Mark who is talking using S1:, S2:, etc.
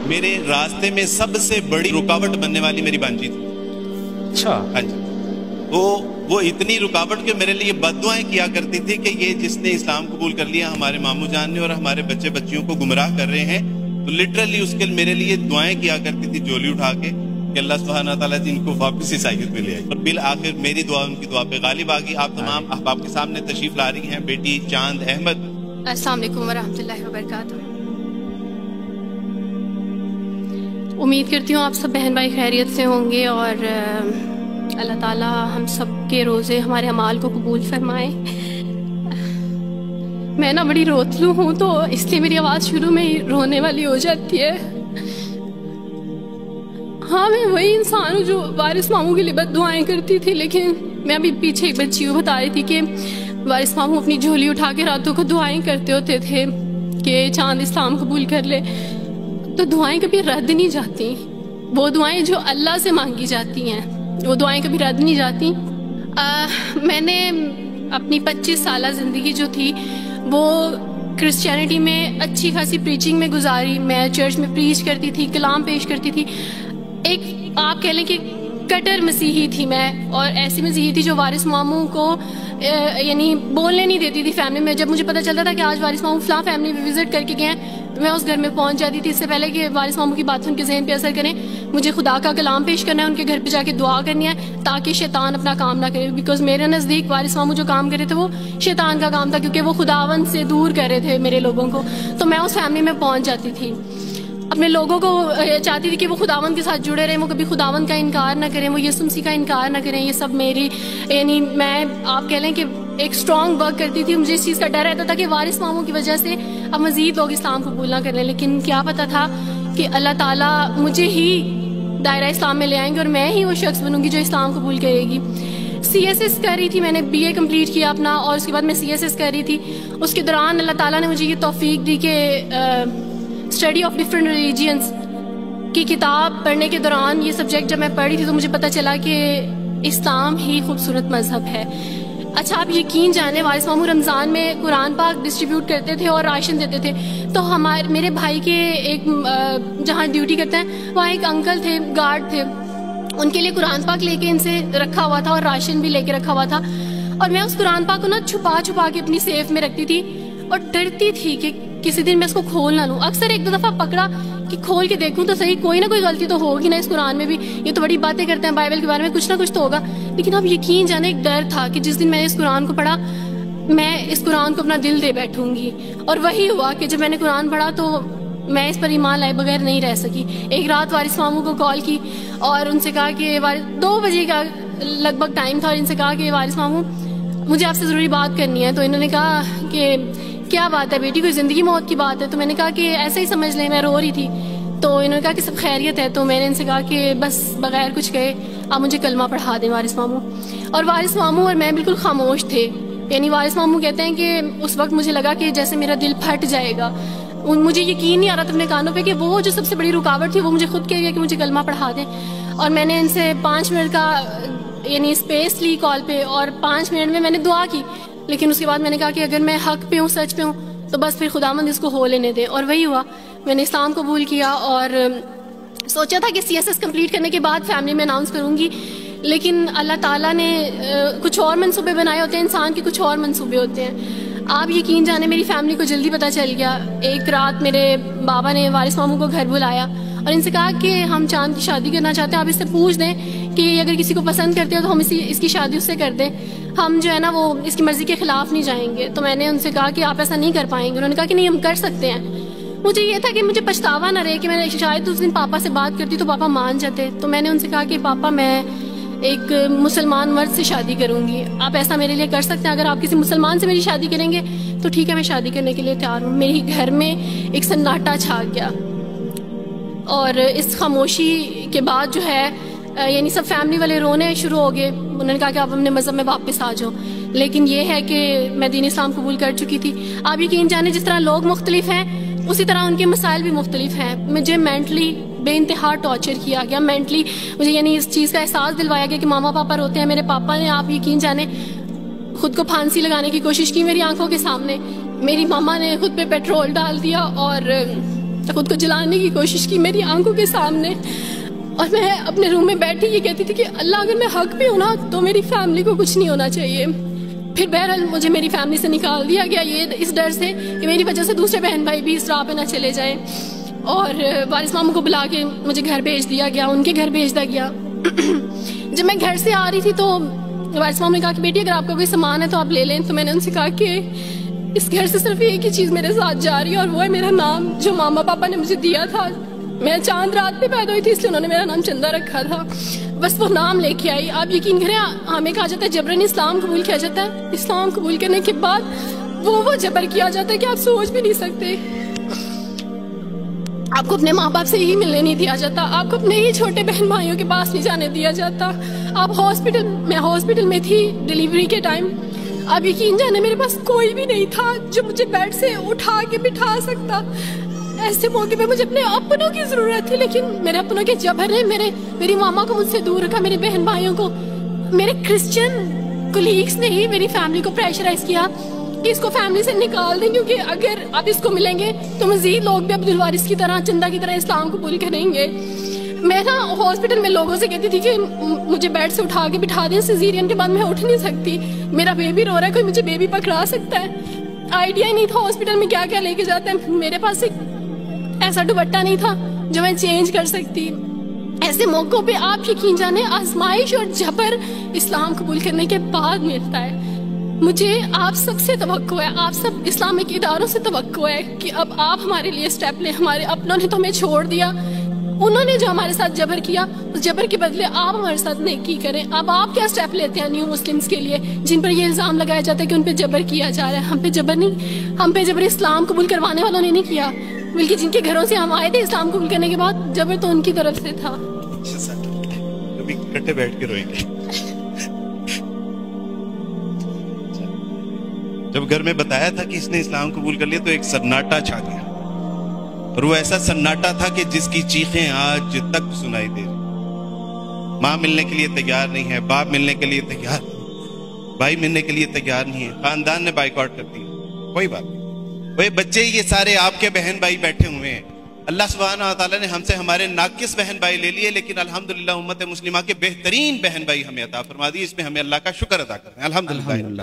S1: میرے راستے میں سب سے بڑی رکاوٹ بننے والی میری بانجی تھی.
S2: اچھا.
S1: ہاں جی. وہ اتنی رکاوٹ کہ میرے لیے بد دعائیں کیا کرتی تھی کہ یہ جس نے اسلام قبول کر لیا ہمارے ماموں جان نے اور ہمارے بچے بچیوں کو گمراہ کر رہے ہیں, تو لٹرلی اس کے میرے لیے دعائیں کیا کرتی تھی جولی اٹھا کے کہ اللہ سبحانہ تعالیٰ ان کو واپس عیسائیت میں لے آئے. اور بالآخر میری دعا ان کی دعا پہ غالب آ گئی. آپ تمام احباب کے سامنے تشریف لا رہی ہیں بیٹی چاند احمد.
S3: السلام علیکم ورحمۃ اللہ وبرکاتہ. امید کرتی ہوں آپ سب بہن بھائی خیریت سے ہوں گے اور اللہ تعالیٰ ہم سب کے روزے ہمارے اعمال کو قبول فرمائے. میں نا بڑی روتلو ہوں تو اس لیے میری آواز شروع میں ہی رونے والی ہو جاتی ہے. ہاں میں وہی انسان ہوں جو وارث ماموں کے لیے بد دعائیں کرتی تھی, لیکن میں ابھی پیچھے ایک بچی کو بتا رہی تھی کہ وارث ماموں اپنی جھولی اٹھا کے راتوں کو دعائیں کرتے ہوتے تھے کہ چاند اسلام قبول کر لے. تو دعائیں کبھی رد نہیں جاتی, وہ دعائیں جو اللہ سے مانگی جاتی ہیں وہ دعائیں کبھی رد نہیں جاتی. میں نے اپنی 25 سالہ زندگی جو تھی وہ کرسچینٹی میں اچھی خاصی پریچنگ میں گزاری. میں چرچ میں پریچ کرتی تھی, کلام پیش کرتی تھی. ایک آپ کہہ لیں کہ کٹر مسیحی تھی میں, اور ایسی مسیحی تھی جو وارث ماموں کو یعنی بولنے نہیں دیتی تھی فیملی میں. جب مجھے پتہ چلتا تھا کہ آج وارث ماموں فلاں فیملی میں وزٹ کر کے گئے ہیں میں اس گھر میں پہنچ جاتی تھی. اس سے پہلے کہ وارث ماموں کی بات ان کے ذہن پہ اثر کریں, مجھے خدا کا کلام پیش کرنا ہے, ان کے گھر پہ جا کے دعا کرنی ہے تاکہ شیطان اپنا کام نہ کرے. بیکاز میرے نزدیک وارث ماموں جو کام کر رہے تھے وہ شیطان کا کام تھا, کیونکہ وہ خداوند سے دور کر رہے تھے میرے لوگوں کو. تو میں اس فیملی میں پہنچ جاتی تھی, اپنے لوگوں کو چاہتی تھی کہ وہ خداوند کے ساتھ جڑے رہیں, وہ کبھی خداوند کا انکار نہ کریں, وہ یسوع مسیح کا انکار نہ کریں. یہ سب میری یعنی میں آپ کہہ لیں کہ ایک اسٹرانگ ورک کرتی تھی. مجھے اس چیز کا ڈر رہتا تھا کہ وارث ماموں کی وجہ سے اب مزید لوگ اسلام قبول نہ کر لیں, لیکن کیا پتہ تھا کہ اللہ تعالیٰ مجھے ہی دائرہ اسلام میں لے آئیں گے اور میں ہی وہ شخص بنوں گی جو اسلام قبول کرے گی. CSS کر رہی تھی, میں نے BA کمپلیٹ کیا اپنا, اور اس کے بعد میں CSS کر رہی تھی. اس کے دوران اللہ تعالیٰ نے مجھے یہ توفیق دی کہ اسٹڈی آف ڈفرینٹ ریلیجنس کی کتاب پڑھنے کے دوران یہ سبجیکٹ جب میں پڑھ رہی تھی تو مجھے پتہ چلا کہ اسلام ہی خوبصورت مذہب ہے. اچھا آپ یقین جانیں وارث ماموں رمضان میں قرآن پاک ڈسٹریبیوٹ کرتے تھے اور راشن دیتے تھے. تو میرے بھائی کے ایک جہاں ڈیوٹی کرتے ہیں وہاں ایک انکل تھے, گارڈ تھے, ان کے لیے قرآن پاک لے کے ان سے رکھا ہوا تھا اور راشن بھی لے کے رکھا ہوا تھا. اور میں اس قرآن پاک کو نا چھپا چھپا کے اپنی سیف میں رکھتی تھی اور ڈرتی تھی کہ کسی دن میں اس کو کھول نہ لوں. اکثر ایک دو دفعہ پکڑا کہ کھول کے دیکھوں تو صحیح, کوئی نہ کوئی غلطی تو ہوگی نا اس قرآن میں بھی, یہ تو بڑی باتیں کرتے ہیں بائبل کے بارے میں, کچھ نہ کچھ تو ہوگا. لیکن اب یقین جانے ایک ڈر تھا کہ جس دن میں نے اس قرآن کو پڑھا میں اس قرآن کو اپنا دل دے بیٹھوں گی. اور وہی ہوا کہ جب میں نے قرآن پڑھا تو میں اس پر ایمان لائے بغیر نہیں رہ سکی. ایک رات وارث ماموں کو کال کی اور ان سے کہا کہ 2 بجے کا لگ بھگ ٹائم تھا, اور ان سے کہا کہ وارث ماموں مجھے آپ سے ضروری بات کرنی ہے. تو انہوں نے کہا کہ کیا بات ہے بیٹی, کوئی زندگی موت کی بات ہے؟ تو میں نے کہا کہ ایسے ہی سمجھ لیں, میں رو رہی تھی. تو انہوں نے کہا کہ سب خیریت ہے. تو میں نے ان سے کہا کہ بس بغیر کچھ کہے آپ مجھے کلمہ پڑھا دیں وارث ماموں. اور وارث ماموں اور میں بالکل خاموش تھے. یعنی وارث ماموں کہتے ہیں کہ اس وقت مجھے لگا کہ جیسے میرا دل پھٹ جائے گا. مجھے یقین نہیں آ رہا تھا اپنے کانوں پہ کہ وہ جو سب سے بڑی رکاوٹ تھی وہ مجھے خود کہہ گیا کہ مجھے کلمہ پڑھا دیں. اور میں نے ان سے 5 منٹ کا یعنی اسپیس لی کال پہ, اور 5 منٹ میں نے دعا کی. لیکن اس کے بعد میں نے کہا کہ اگر میں حق پہ ہوں, سچ پہ ہوں, تو بس پھر خداوند اس کو ہو لینے دے. اور وہی ہوا, میں نے اسلام قبول کیا اور سوچا تھا کہ CSS کمپلیٹ کرنے کے بعد فیملی میں اناؤنس کروں گی. لیکن اللہ تعالیٰ نے کچھ اور منصوبے بنائے ہوتے ہیں, انسان کے کچھ اور منصوبے ہوتے ہیں. آپ یقین جانے میری فیملی کو جلدی پتہ چل گیا. ایک رات میرے بابا نے وارث ماموں کو گھر بلایا اور ان سے کہا کہ ہم چاند کی شادی کرنا چاہتے ہیں, آپ اس سے پوچھ دیں کہ اگر کسی کو پسند کرتے ہو تو ہم اس کی شادی اس سے کر دیں, ہم جو ہے نا وہ اس کی مرضی کے خلاف نہیں جائیں گے. تو میں نے ان سے کہا کہ آپ ایسا نہیں کر پائیں گے. انہوں نے کہا کہ نہیں ہم کر سکتے ہیں. مجھے یہ تھا کہ مجھے پچھتاوا نہ رہے کہ میں شاید اس دن پاپا سے بات کرتی تو پاپا مان جاتے. تو میں نے ان سے کہا کہ پاپا میں ایک مسلمان مرد سے شادی کروں گی, آپ ایسا میرے لیے کر سکتے ہیں؟ اگر آپ کسی مسلمان سے میری شادی کریں گے تو ٹھیک ہے, میں شادی کرنے کے لیے تیار ہوں. میری گھر میں ایک سناٹا چھا گیا, اور اس خاموشی کے بعد جو ہے یعنی سب فیملی والے رونے شروع ہو گئے. انہوں نے کہا کہ آپ اپنے مذہب میں واپس آ جاؤ. لیکن یہ ہے کہ میں دین اسلام قبول کر چکی تھی. آپ یقین جانیں جس طرح لوگ مختلف ہیں اسی طرح ان کے مسائل بھی مختلف ہیں. مجھے مینٹلی بے انتہا ٹارچر کیا گیا. مینٹلی مجھے یعنی اس چیز کا احساس دلوایا گیا کہ ماما پاپا روتے ہیں. میرے پاپا نے آپ یقین جانیں خود کو پھانسی لگانے کی کوشش کی میری آنکھوں کے سامنے. میری ماما نے خود پہ پیٹرول ڈال دیا اور خود کو جلانے کی کوشش کی میری آنکھوں کے سامنے، اور میں اپنے روم میں بیٹھی یہ کہتی تھی کہ اللہ اگر میں حق پہ ہوں نا تو میری فیملی کو کچھ نہیں ہونا چاہیے۔ پھر بہرحال مجھے میری فیملی سے نکال دیا گیا، یہ اس ڈر سے کہ میری وجہ سے دوسرے بہن بھائی بھی اس راہ پہ نہ چلے جائیں، اور وارث ماموں کو بلا کے مجھے گھر بھیج دیا گیا، ان کے گھر بھیج دیا گیا۔ جب میں گھر سے آ رہی تھی تو وارث ماموں نے کہا کہ بیٹی اگر آپ کا کوئی سامان ہے تو آپ لے لیں، تو میں نے ان سے کہا کہ اس گھر سے صرف ایک ہی چیز میرے ساتھ جا رہی ہے اور وہ ہے میرا نام جو ماما پاپا نے مجھے دیا تھا۔ میں چاند رات پہ پیدا ہوئی تھی اس لیے انہوں نے میرا نام چندہ رکھا تھا، بس وہ نام لے کے آئی۔ آپ یقین کریں ہمیں کہا جاتا ہے جبرن اسلام قبول کیا جاتا ہے، اسلام قبول کرنے کے بعد وہ جبر کیا جاتا ہے کہ آپ سوچ بھی نہیں سکتے۔ آپ کو اپنے ماں باپ سے ہی ملنے نہیں دیا جاتا، آپ کو اپنے ہی چھوٹے بہن بھائیوں کے پاس نہیں جانے دیا جاتا۔ آپ میں ہاسپٹل میں تھی ڈیلیوری کے ٹائم، آپ یقین جانے میرے پاس کوئی بھی نہیں تھا جو مجھے بیڈ سے اٹھا کے بٹھا سکتا۔ ایسے موقع پہ مجھے اپنے اپنوں کی ضرورت تھی، لیکن میرے اپنوں کے جبر نے میری ماما کو مجھ سے دور رکھا، میرے بہن بھائیوں کو۔ میرے کرسچن کولیگس نے ہی میری فیملی کو پریشرائز کیا کہ اس کو فیملی سے نکال دیں، کیونکہ اگر آپ اس کو ملیں گے تو مزید لوگ بھی عبد الوارث کی طرح چندہ کی طرح اسلام قبول کریں گے۔ میں نا ہاسپٹل میں لوگوں سے کہتی تھی کہ مجھے بیڈ سے اٹھا کے بٹھا دیں، سیزیرین کے بعد میں اٹھ نہیں سکتی، میرا بیبی رو رہا ہے، کوئی مجھے بیبی پکڑا سکتا ہے۔ آئیڈیا ہی نہیں تھا ہاسپٹل میں کیا کیا لے کے جاتے ہیں، میرے پاس ایک ایسا دوپٹہ نہیں تھا جو میں چینج کر سکتی۔ ایسے موقعوں پہ آپ یقین جانے آزمائش اور جبر اسلام قبول کرنے کے بعد ملتا ہے۔ مجھے آپ سب سے توقع ہے، آپ سب اسلامک اداروں سے توقع ہے کہ اب آپ ہمارے لیے سٹیپ لیں۔ ہمارے اپنوں نے تو ہمیں چھوڑ دیا، انہوں نے جو ہمارے ساتھ جبر کیا اس جبر کے بدلے آپ ہمارے ساتھ نیکی کریں۔ اب آپ کیا سٹیپ لیتے ہیں نیو مسلمز کے لیے جن پر یہ الزام لگایا جاتا ہے کہ ان پہ جبر کیا جا رہا ہے؟ ہم پہ جبر نہیں، ہم پہ جبر اسلام قبول کروانے والوں نے نہیں کیا، بلکہ جن کے گھروں سے ہم آئے تھے اسلام قبول کرنے کے بعد جبر تو ان کی طرف سے تھا۔
S1: کبھی کٹے بیٹھ کے روئیں گے۔ جب گھر میں بتایا تھا کہ اس نے اسلام قبول کر لیا تو ایک سناٹا چھا گیا، اور وہ ایسا سناٹا تھا کہ جس کی چیخیں آج تک سنائی دے رہی۔ ماں ملنے کے لیے تیار نہیں ہے، باپ ملنے کے لیے تیار نہیں، بھائی ملنے کے لیے تیار نہیں ہے، خاندان نے بائیکاٹ کر دیا۔ کوئی بات نہیں، وہ بچے یہ سارے آپ کے بہن بھائی بیٹھے ہوئے ہیں۔ اللہ سبحانہ و تعالیٰ نے ہم سے ہمارے ناقص بہن بھائی لے لیے، لیکن الحمدللہ امت مسلمہ کے بہترین بہن بھائی ہمیں عطا فرما دی۔ اس میں ہمیں اللہ کا شکر ادا کرنا ہے، الحمدللہ۔